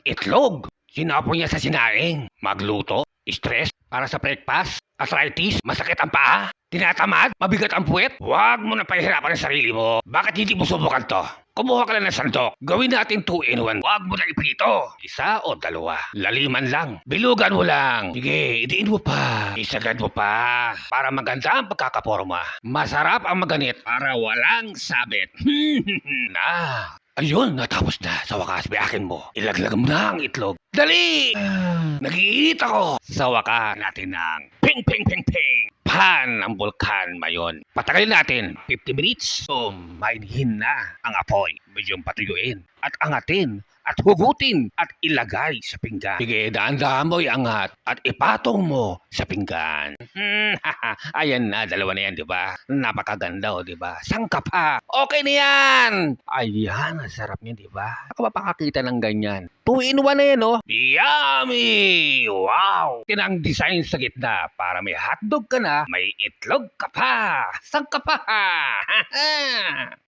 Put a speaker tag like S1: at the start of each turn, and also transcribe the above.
S1: itlog. Sinapon niya sa sinaing. Magluto, stress, para sa breakfast, arthritis, masakit ang paa, tinatamad, mabigat ang puwet. Huwag mo na pahihirapan ang sarili mo. Bakit hindi mo subukan to? Kumuha ka lang ng sandok. Gawin natin 2-in-1. Huwag mo na ipito. Isa o dalawa. Laliman lang. Bilugan mo lang. Sige, idiin mo pa. Isagad mo pa. Para maganda ang pagkakaporma. Masarap ang maganit para walang sabit. na. Ayun, natapos na. Sa wakas, biyakin mo. Ilaglag mo na ang itlog. Dali! Nag-iinit ako. Sa wakas natin ng ping ping ping ping. Pan ang bulkan mayon. Patagalin natin 50 minutes. So, mainihin na ang apoy. Medyo patuyuin. At angatin. At hugutin. At ilagay sa pinggan. Sige, daan-daan mo iangat. At ipatong mo sa pinggan. Ayan na, dalawa na yan, di ba? Napakaganda, o, di ba? Sangka pa. Okay na yan. Ayan, ang sarap niya, di ba? Ako mapakakita ng ganyan. 2-in-1 na yan, oh. Yummy! Wow! Yan ang design sa gitna para may hotdog ka na, may itlog ka pa. Sangka pa.